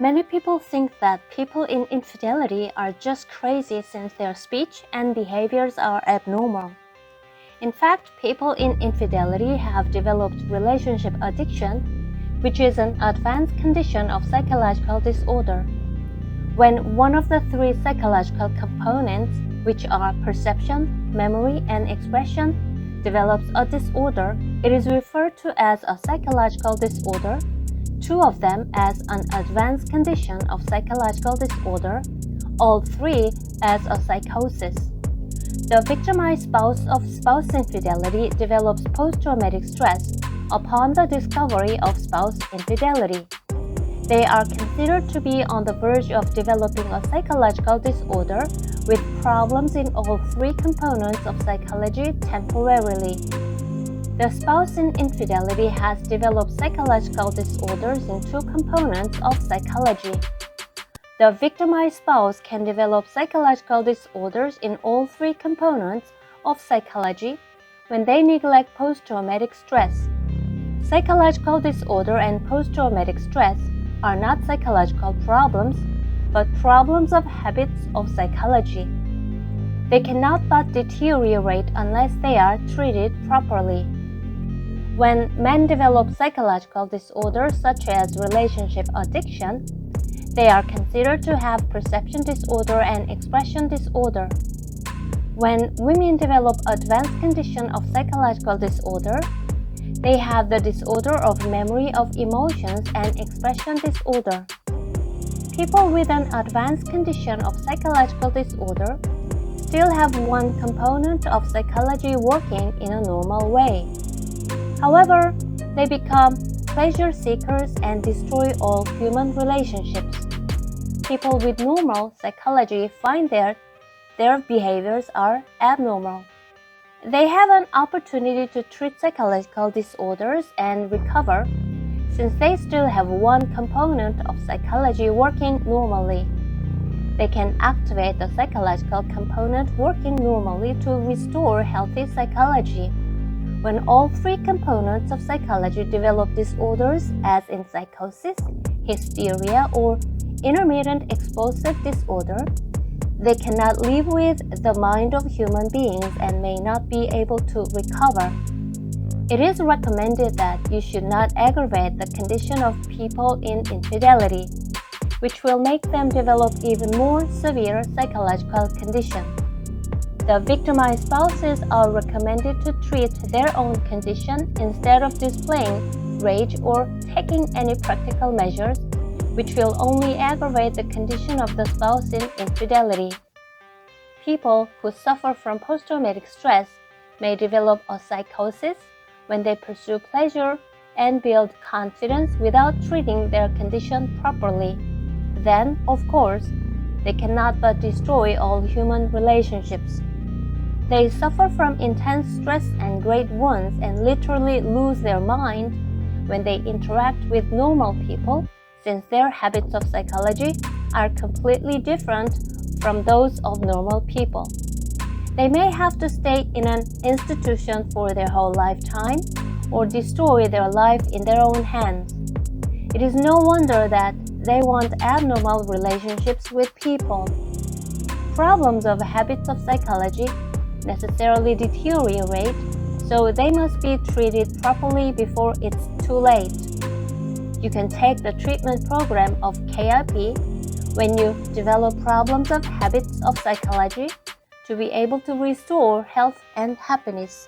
Many people think that people in infidelity are just crazy since their speech and behaviors are abnormal. In fact, people in infidelity have developed relationship addiction, which is an advanced condition of psychological disorder. When one of the three psychological components, which are perception, memory, and expression, develops a disorder, it is referred to as a psychological disorder, two of them as an advanced condition of psychological disorder, all three as a psychosis. The victimized spouse of spouse infidelity develops post-traumatic stress upon the discovery of spouse infidelity. They are considered to be on the verge of developing a psychological disorder with problems in all three components of psychology temporarily. The spouse in infidelity has developed psychological disorders in two components of psychology. The victimized spouse can develop psychological disorders in all three components of psychology when they neglect post-traumatic stress. Psychological disorder and post-traumatic stress are not psychological problems, but problems of habits of psychology. They cannot but deteriorate unless they are treated properly. When men develop psychological disorders such as relationship addiction, they are considered to have perception disorder and expression disorder. When women develop advanced condition of psychological disorder, they have the disorder of memory of emotions and expression disorder. People with an advanced condition of psychological disorder still have one component of psychology working in a normal way. However, they become pleasure seekers and destroy all human relationships. People with normal psychology find their behaviors are abnormal. They have an opportunity to treat psychological disorders and recover, since they still have one component of psychology working normally. They can activate the psychological component working normally to restore healthy psychology. When all three components of psychology develop disorders, as in psychosis, hysteria, or intermittent explosive disorder, they cannot live with the mind of human beings and may not be able to recover. It is recommended that you should not aggravate the condition of people in infidelity, which will make them develop even more severe psychological condition. The victimized spouses are recommended to treat their own condition instead of displaying rage or taking any practical measures, which will only aggravate the condition of the spouse in infidelity. People who suffer from post-traumatic stress may develop a psychosis when they pursue pleasure and build confidence without treating their condition properly. Then, of course, they cannot but destroy all human relationships. They suffer from intense stress and great wounds and literally lose their mind when they interact with normal people, since their habits of psychology are completely different from those of normal people. They may have to stay in an institution for their whole lifetime or destroy their life in their own hands. It is no wonder that they want abnormal relationships with people. Problems of habits of psychology necessarily deteriorate, so they must be treated properly before it's too late. You can take the treatment program of KIP when you develop problems of habits of psychology to be able to restore health and happiness.